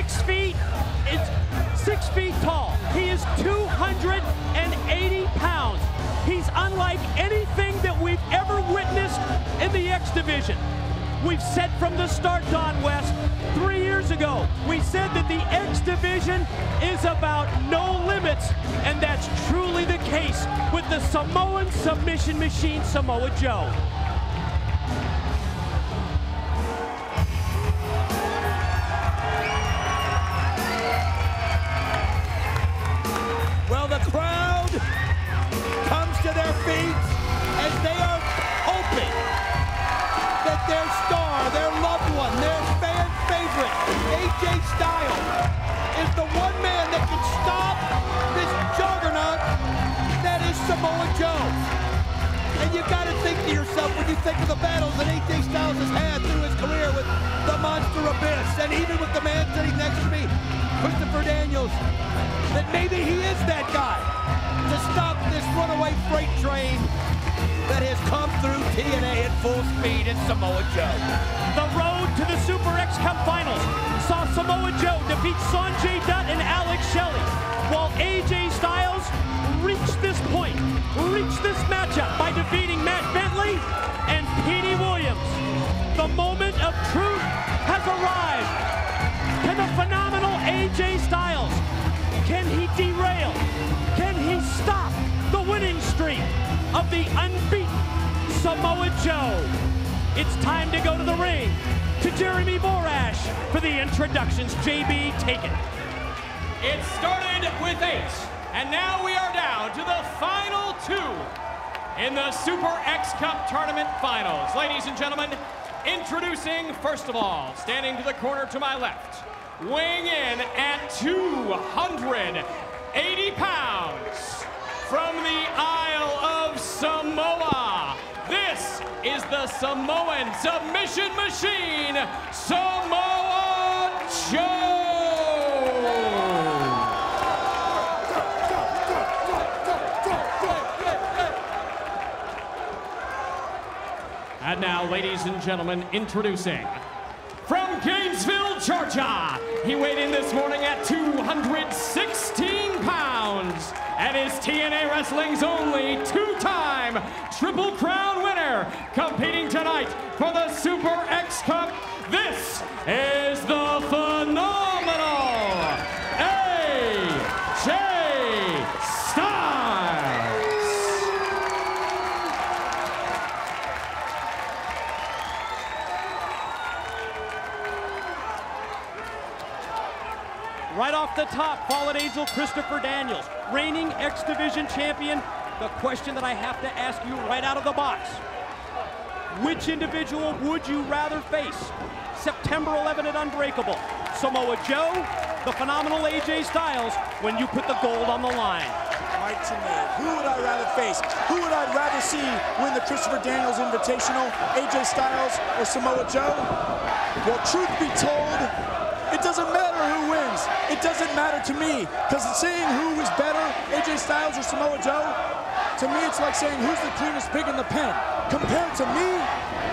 6 feet, is 6 feet tall. He is 280 pounds. He's unlike anything that we've ever witnessed in the X Division. We've said from the start, Don West, 3 years ago, we said that the X Division is about no limits, and that's truly the case with the Samoan submission machine, Samoa Joe. Well, the crowd comes to their feet as they are hoping that their star, their loved one, their fan favorite, AJ Styles, is the one man that can stop this juggernaut that is Samoa Joe. And you got to think to yourself, when you think of the battles that AJ Styles has had through his career with the Monster Abyss, and even with the man sitting next to me, Christopher Daniels, that maybe he is that guy to stop this runaway freight train that has come through TNA at full speed in Samoa Joe. The road to the Super X Cup Finals saw Samoa Joe defeat Sanjay Dutt and Alex Shelley, while AJ Styles reached this point, reached this matchup by defeating Matt Bentley and Petey Williams. The moment of truth has arrived. Can the phenomenal AJ Styles, can he derail? Can he stop the winning streak of the unbeaten Samoa Joe? It's time to go to the ring to Jeremy Borash for the introductions. JB, take it. It started with 8, and now we are down to the final 2 in the Super X Cup Tournament Finals. Ladies and gentlemen, introducing, first of all, standing to the corner to my left, weighing in at 280 pounds, from the Isle of Samoa, this is the Samoan submission machine, Samoa Joe! And now, ladies and gentlemen, introducing, from Gainesville, Georgia, he weighed in this morning at 216 pounds, and is TNA Wrestling's only 2-time Triple Crown winner, competing tonight for the Super X Cup. This is the phenomenal AJ Styles. Right off the top, Fallen Angel Christopher Daniels, reigning X Division champion. The question that I have to ask you right out of the box: which individual would you rather face? September 11 at Unbreakable, Samoa Joe, the phenomenal AJ Styles, when you put the gold on the line? Right to me. Who would I rather face? Who would I rather see win the Christopher Daniels Invitational? AJ Styles or Samoa Joe? Well, truth be told, it doesn't matter who wins. It doesn't matter to me, because saying who is better, AJ Styles or Samoa Joe, to me it's like saying who's the cleanest pig in the pen. Compared to me,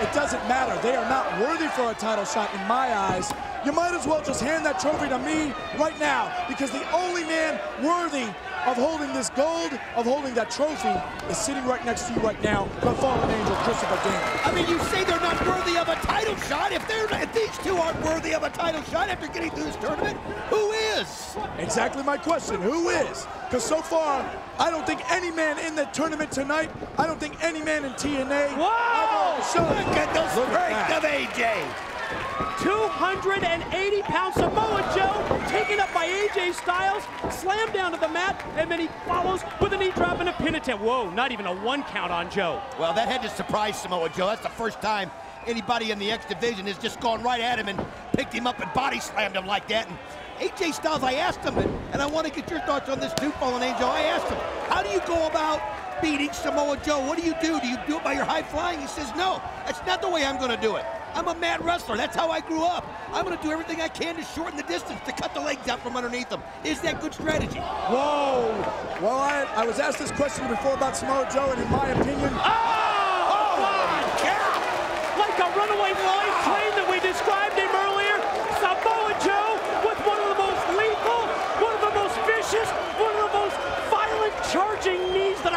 it doesn't matter. They are not worthy for a title shot in my eyes. You might as well just hand that trophy to me right now, because the only man worthy of holding this gold, of holding that trophy, is sitting right next to you right now, the fallen angel, Christopher Daniels. I mean, you say they're not worthy of a title shot. If these two aren't worthy of a title shot after getting through this tournament, who is? Exactly my question, who is? Because so far, I don't think any man in the tournament tonight, I don't think any man in TNA. Whoa! Look at the strength of AJ. 280 pounds Samoa Joe taken up by AJ Styles, slammed down to the mat, and then he follows with a knee drop and a pin attempt. Whoa, not even a 1 count on Joe. Well, that had to surprise Samoa Joe. That's the first time anybody in the X Division has just gone right at him and picked him up and body slammed him like that. And AJ Styles, I asked him, and I want to get your thoughts on this too, Fallen Angel. I asked him, how do you go about beating Samoa Joe? What do you do? Do you do it by your high flying? He says, no, that's not the way I'm going to do it. I'm a mad wrestler. That's how I grew up. I'm going to do everything I can to shorten the distance, to cut the legs out from underneath them. Is that good strategy? Whoa. Well, I was asked this question before about Samoa Joe, and in my opinion... Oh my God! Like a runaway freight train that we described him earlier, Samoa Joe with one of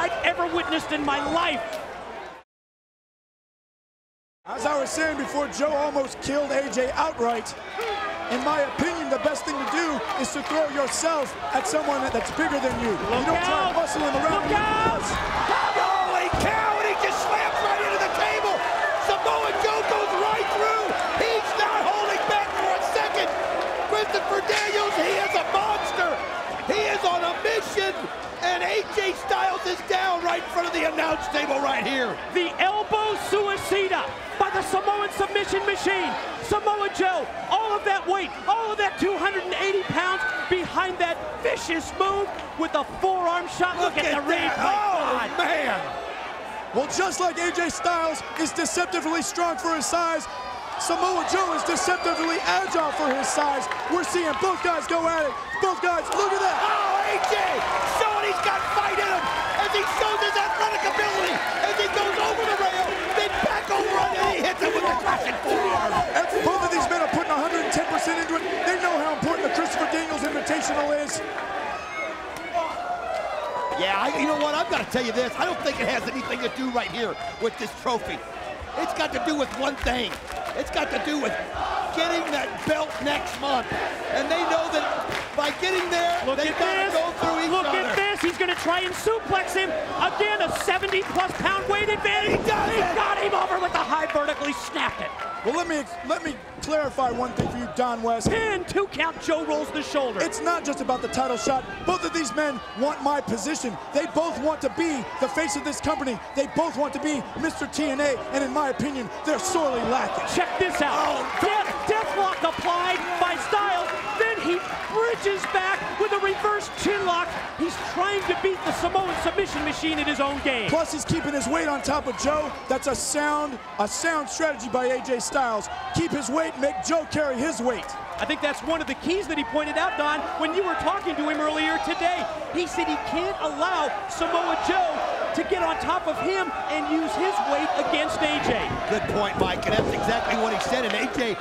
I've ever witnessed in my life. As I was saying before, Joe almost killed AJ outright. In my opinion, the best thing to do is to throw yourself at someone that's bigger than you. You don't try to muscle him around. Look out! Holy cow, and he just slams right into the table. Samoa Joe goes right through. He's not holding back for a second. Christopher Daniels, he is a monster. He is on a mission, and AJ Styles is down right in front of the announce table right here. The elbow suicida by the Samoan submission machine. Samoa Joe, all of that weight, all of that 280 pounds behind that vicious move with a forearm shot. Look at the ring. Oh, man. Well, just like AJ Styles is deceptively strong for his size, Samoa Joe is deceptively agile for his size. We're seeing both guys go at it. Both guys, look at that. Oh, AJ showing he's got fight in him as he shows his athletic ability as he goes over the rail, then back over and he hits him with a crushing forearm. Both of these men are putting 110% into it. They know how important the Christopher Daniels Invitational is. Yeah, you know what? I've got to tell you this. I don't think it has anything to do right here with this trophy. It's got to do with one thing. It's got to do with getting that belt next month. And they know that by getting there, they've got to go through each other. Look at this. He's going to try and suplex him. Again, a 70-plus pound weight advantage. He got him over with the high vertical. He snapped it. Well, let me clarify one thing for you, Don West. Pin, 2 count, Joe rolls the shoulder. It's not just about the title shot. Both of these men want my position. They both want to be the face of this company. They both want to be Mr. TNA, and in my opinion, they're sorely lacking. Check this out. Deathlock applied by Styles. Then he bridges back with a reverse chin lock. He's trying to beat the Samoan submission machine in his own game. Plus, he's keeping his weight on top of Joe. That's a sound strategy by AJ Styles. Keep his weight, make Joe carry his weight. I think that's one of the keys that he pointed out, Don, when you were talking to him earlier today. He said he can't allow Samoa Joe to get on top of him and use his weight against AJ. Good point, Mike, and that's exactly what he said. And AJ,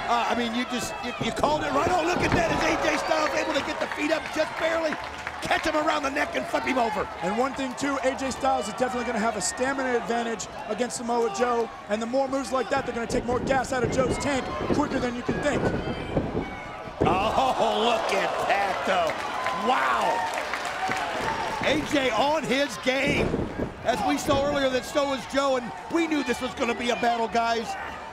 I mean, you called it right. Oh, look at that, as AJ Styles able to get the feet up just barely, catch him around the neck and flip him over. And one thing too, AJ Styles is definitely going to have a stamina advantage against Samoa Joe, and the more moves like that, they're going to take more gas out of Joe's tank quicker than you can think. Oh, look at that, though. Wow. AJ on his game. As we saw earlier, that so was Joe, and we knew this was going to be a battle, guys.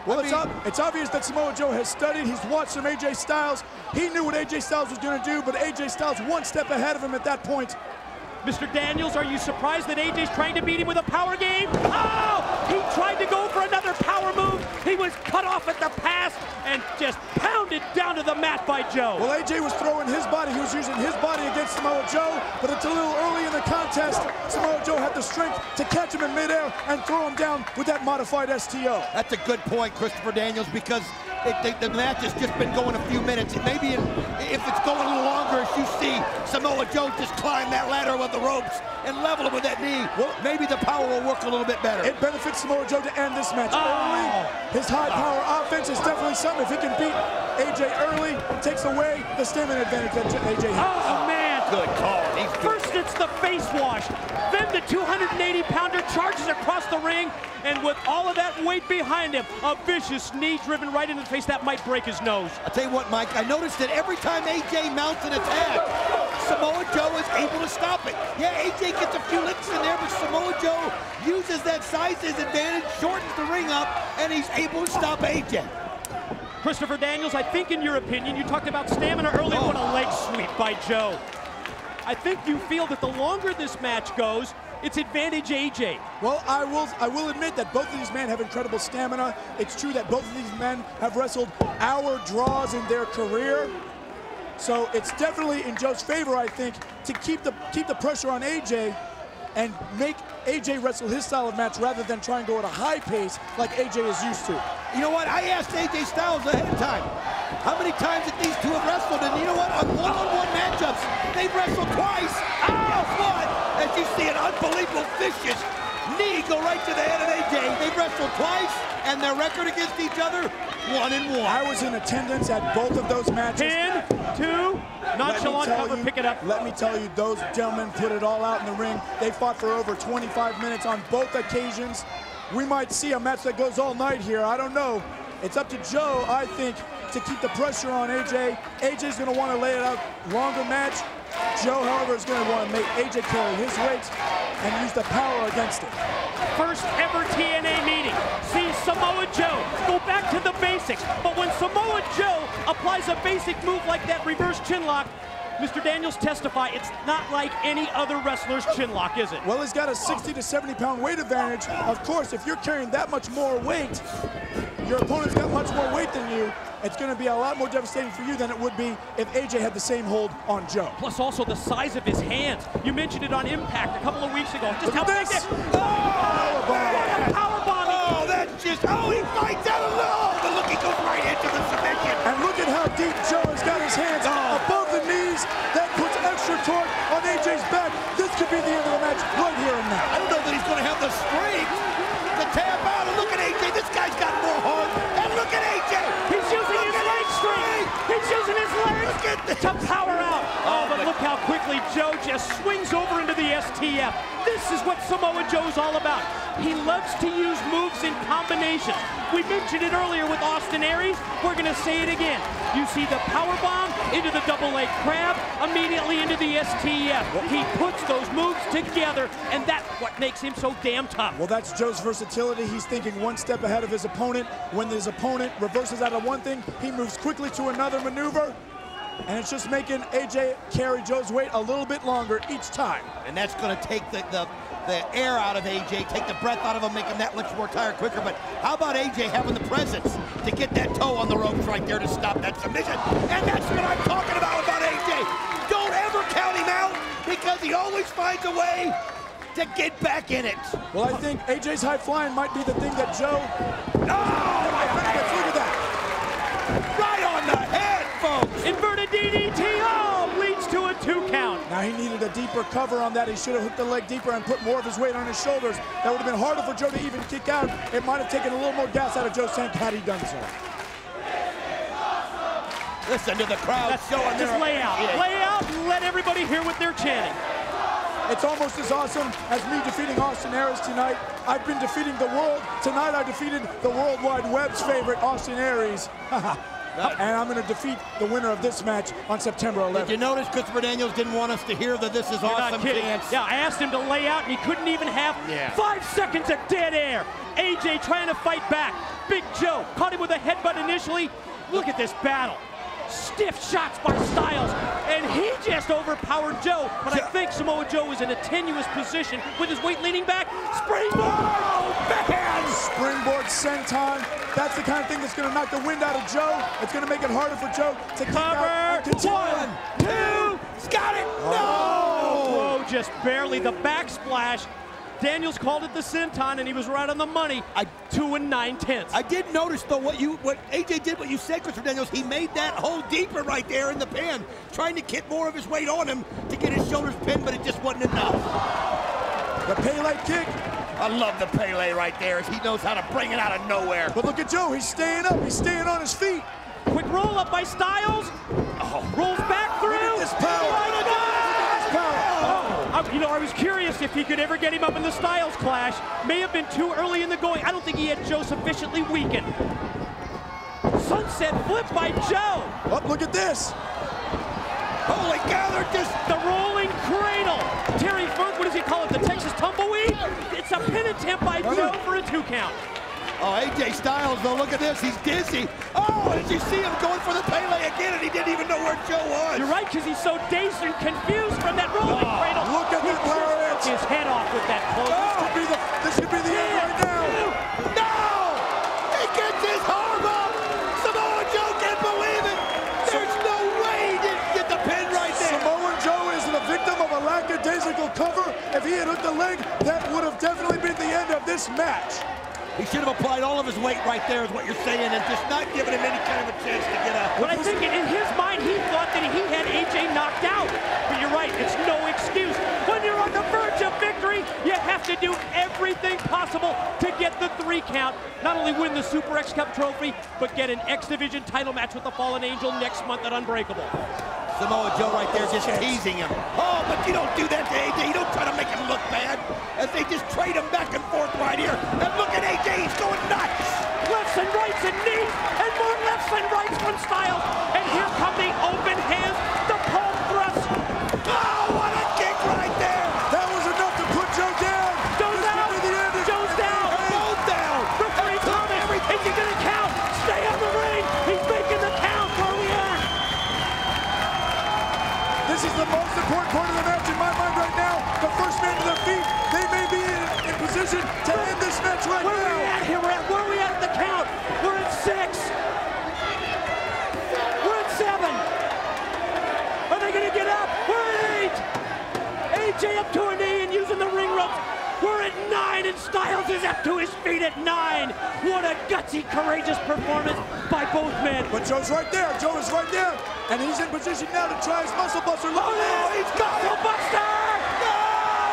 Well, it's obvious that Samoa Joe has studied. He's watched some AJ Styles. He knew what AJ Styles was going to do, but AJ Styles one step ahead of him at that point. Mr. Daniels, are you surprised that AJ's trying to beat him with a power game? Oh! He tried to go for another power move. He was cut off at the pass and just pounded down to the mat by Joe. Well, AJ was throwing his body. He was using his body against Samoa Joe, but it's a little early in the contest. Samoa Joe had the strength to catch him in midair and throw him down with that modified STO. That's a good point, Christopher Daniels, because the match has just been going a few minutes. Maybe if it's going a little longer, as you see Samoa Joe just climb that ladder with the ropes and level him with that knee, well, maybe the power will work a little bit better. It benefits Samoa Joe to end this match early. His high power offense is definitely something. If he can beat AJ early, it takes away the stamina advantage that AJ has. Oh, man. Good call. First it's the face wash, then the 280-pounder charges across the ring, and with all of that weight behind him, a vicious knee driven right into the face that might break his nose. I'll tell you what, Mike, I noticed that every time AJ mounts an attack, Samoa Joe is able to stop it. Yeah, AJ gets a few licks in there, but Samoa Joe uses that size to his advantage, shortens the ring up, and he's able to stop AJ. Christopher Daniels, I think in your opinion, you talked about stamina earlier. What a leg sweep by Joe. I think you feel that the longer this match goes, it's advantage AJ. Well, I will admit that both of these men have incredible stamina. It's true that both of these men have wrestled hour draws in their career. So it's definitely in Joe's favor, I think, to keep the pressure on AJ and make AJ wrestle his style of match rather than try and go at a high pace like AJ is used to. You know what? I asked AJ Styles ahead of time how many times that these two have wrestled, and you know what? On one-on-one matchups, they've wrestled twice. Guess what? as you see an unbelievable vicious knee go right to the head of AJ. They've wrestled twice, and their record against each other, 1-1. I was in attendance at both of those matches. Pin, 2, nonchalant cover, pick it up. Let me tell you, those gentlemen put it all out in the ring. They fought for over 25 minutes on both occasions. We might see a match that goes all night here. I don't know. It's up to Joe, I think, to keep the pressure on AJ. AJ's going to want to lay it out longer match. Joe, however, is going to want to make AJ carry his weight and use the power against it. First ever TNA meeting. See Samoa Joe go back to the basics. But when Samoa Joe applies a basic move like that reverse chinlock, Mr. Daniels testify, it's not like any other wrestler's chinlock, is it? Well, he's got a 60 to 70 pound weight advantage. Of course, if you're carrying that much more weight, your opponent's got much more weight than you. It's going to be a lot more devastating for you than it would be if AJ had the same hold on Joe. Plus also the size of his hands. You mentioned it on Impact a couple of weeks ago. Just Look at this! Powerbomb! Oh, that's just, oh, he fights out of love. But look, he goes right into the submission. And look at how deep Joe has got his hands above the knees. That puts extra torque on AJ's back. This could be the end of the match right here and now. I don't know that he's going to have the strength to tap out. And look at AJ. This guy's got more heart. And look at AJ. He's using his leg strength. He's using his legs to power out. Oh, but look how quickly Joe just swings over into the STF. This is what Samoa Joe's all about. He loves to use moves in combinations. We mentioned it earlier with Austin Aries. We're going to say it again. You see the powerbomb into the double leg crab, immediately into the STF. He puts those moves together, and that's what makes him so damn tough. Well, that's Joe's versatility. He's thinking one step ahead of his opponent. When his opponent reverses out of one thing, he moves quickly to another maneuver. And it's just making AJ carry Joe's weight a little bit longer each time. And that's going to take the air out of AJ, take the breath out of him, make him that much more tired quicker. But how about AJ having the presence to get that toe on the ropes right there to stop that submission? And that's what I'm talking about AJ. Don't ever count him out, because he always finds a way to get back in it. Well, I think AJ's high flying might be the thing that Joe... Oh, my goodness, look at that. Right on the head, folks. Inverted DDT, oh, leads to a 2 count. Now he needed a deeper cover on that. He should have hooked the leg deeper and put more of his weight on his shoulders. That would have been harder for Joe to even kick out. It might have taken a little more gas out of Joe's tank had he done so. Listen to the crowd showing just their lay out. Lay out and let everybody hear what they're chanting. It's almost as awesome as me defeating Austin Aries tonight. I've been defeating the world. Tonight I defeated the World Wide Web's favorite, Austin Aries. And I'm going to defeat the winner of this match on September 11th. Did you notice Christopher Daniels didn't want us to hear that this is awesome chance? Yeah, I asked him to lay out, and he couldn't even have 5 seconds of dead air. AJ trying to fight back. Big Joe caught him with a headbutt initially. Look at this battle. Stiff shots by Styles, and he just overpowered Joe. But I think Samoa Joe is in a tenuous position with his weight leaning back. Springboard! Oh, backhand! Springboard senton. That's the kind of thing that's going to knock the wind out of Joe. It's going to make it harder for Joe to kick out. One, two, he's got it! No! Whoa, just barely. The backsplash. Daniels called it the senton, and he was right on the money. 2 9/10. I did notice, though, what AJ did, what you said, Christopher Daniels. He made that hole deeper right there in the pan, trying to get more of his weight on him to get his shoulders pinned, but it just wasn't enough. The Pele kick. I love the Pele right there, as he knows how to bring it out of nowhere. But look at Joe. He's staying up. He's staying on his feet. Quick roll up by Styles. Rolls back through. Look at this power. You know, I was curious if he could ever get him up in the Styles clash. May have been too early in the going. I don't think he had Joe sufficiently weakened. Sunset flip by Joe. Oh, look at this. Holy cow, they're just... The rolling cradle. Terry Funk, what does he call it? The Texas tumbleweed? It's a pin attempt by Joe for a 2 count. Oh, AJ Styles, though, look at this. He's dizzy. Oh, did you see him going for the Pele again, and he didn't even know where Joe was? You're right, because he's so dazed and confused from that rolling cradle. Look at that lariat. His head off with that close. This could be the end right now. No! He gets his arm up. Samoa Joe can't believe it. There's no way he didn't get the pin right there. Samoa Joe is the victim of a lackadaisical cover. If he had hooked the leg, that would have definitely been the end of this match. He should have applied all of his weight right there, is what you're saying, and just not giving him any kind of a chance to get up. But I think in his mind, he thought that he had AJ knocked out. But you're right, it's no excuse. When you're on the verge Corey, you have to do everything possible to get the 3 count. Not only win the Super X Cup trophy, but get an X Division title match with the Fallen Angel next month at Unbreakable. Samoa Joe right there just teasing him. Oh, but you don't do that to AJ. You don't try to make him look bad. As they just trade him back and forth right here. And look at AJ, he's going nuts. Lefts and rights and knees, and more lefts and rights from Styles. And here come the open hands, the palm thrust. Oh, what a kick right there. That was enough to put Joe down. Joe's out. Joe's down. Both down. Referee Thomas, is he going to count? Stay on the ring. He's making the count. Where are we at? This is the most important part of the match in my mind right now. The first man to their feet. They may be in position to end this match right now. Where are we at here? Where are we at the count? We're at 6. We're at 7. Are they going to get up? We're at 8. AJ up to a knee and using the ring ropes. We're at 9 and Styles is up to his feet at 9. What a gutsy, courageous performance by both men. But Joe's right there. Joe is right there. And he's in position now to try his muscle buster. Oh, he's got muscle buster! No!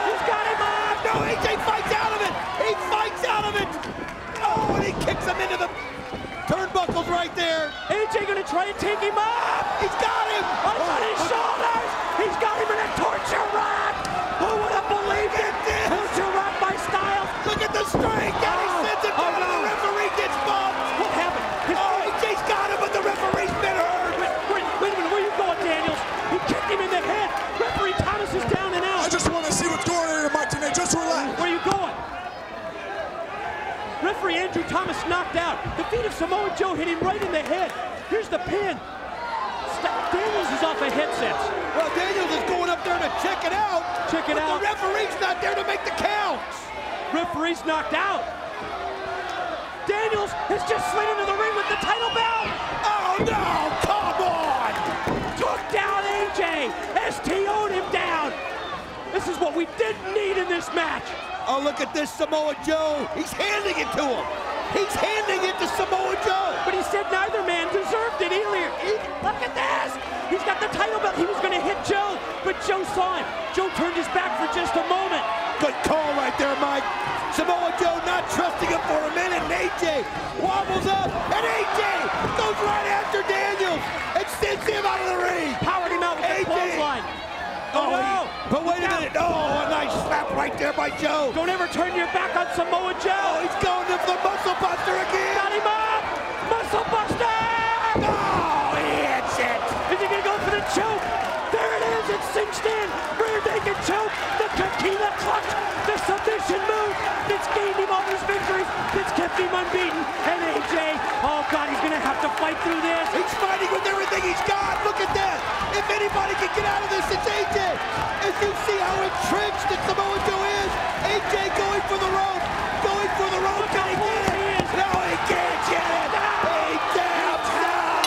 He's got him up! No, AJ fights out of it. He fights out of it. Oh, and he kicks him into the turnbuckles right there. AJ gonna try and take him up! He's got him. On his shoulders! He's got him in a torture rack! Who would have believed it? Torture rack by Styles! Look at the strength. And he sends it down and the referee gets bumped. What happened? Oh, AJ's got him, but the referee's been hurt. Wait a minute, where you going, Daniels? He kicked him in the head! Referee Thomas is down and out! I just want to see what's going on here, Mike, today. Just relax. Where are you going? Referee Andrew Thomas knocked out. The feet of Samoa Joe hit him right in the head. Here's the pin. Daniels is off of headsets. Well, Daniels is going up there to check it out. Check it out. The referee's not there to make the counts. Referee's knocked out. Daniels has just slid into the ring with the title belt. Oh, no, come on. Took down AJ. STO'd him down. This is what we didn't need in this match. Oh, look at this Samoa Joe. He's handing it to him. He's handing it to Samoa Joe. But he said neither man deserved it either. Look at this. He's got the title belt. He was going to hit Joe, but Joe saw him. Joe turned his back for just a moment. Good call right there, Mike. Samoa Joe not trusting him for a minute, and AJ wobbles up, and AJ goes right after Daniels and sends him out of the ring. Powered him out with the clothesline. Oh, no. But wait a minute. Oh, a nice slap right there by Joe. Don't ever turn your back on Samoa Joe. Oh, he's going to the muscle buster again. Got him up. Muscle buster. Oh, he hits it. Is he going to go for the choke? There it is. It's cinched in. Rear naked choke. The tequila clutch. The submission move. That's gained him all these victories. That's kept him unbeaten. And AJ, oh God, he's going to have to fight through this. He's fighting with everything he's got. Look at that. If anybody can get out of this, it's AJ. As you see how entrenched that Samoa Joe is, AJ going for the rope. Going for the rope. Can he get it? No, he can't get it. He taps out.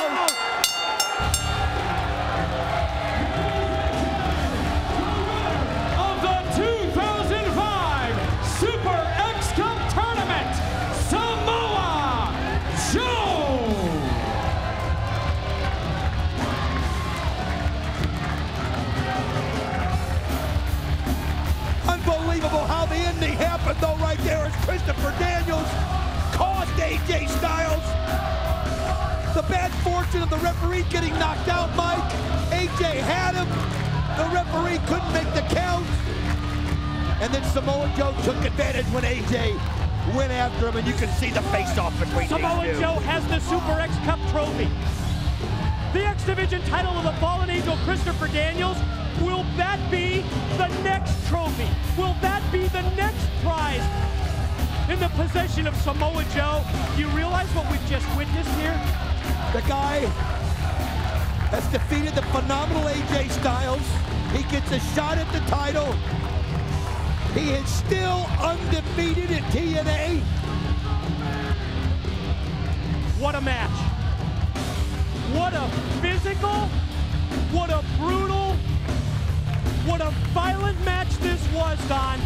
Of the 2005 Super X Cup Tournament, Samoa Joe! Unbelievable how the ending happened, though, right there as Christopher Daniels caused AJ Styles. The bad fortune of the referee getting knocked out, Mike. AJ had him. The referee couldn't make the count. And then Samoa Joe took advantage when AJ went after him, and you can see the face-off between Samoa these two. Joe has the Super X Cup trophy. The X Division title of the Fallen Angel, Christopher Daniels. Will that be the next trophy? Will that be the next prize in the possession of Samoa Joe? Do you realize what we've just witnessed here? The guy has defeated the phenomenal AJ Styles. He gets a shot at the title. He is still undefeated at TNA. What a match. What a physical, what a brutal, what a violent match this was, Don.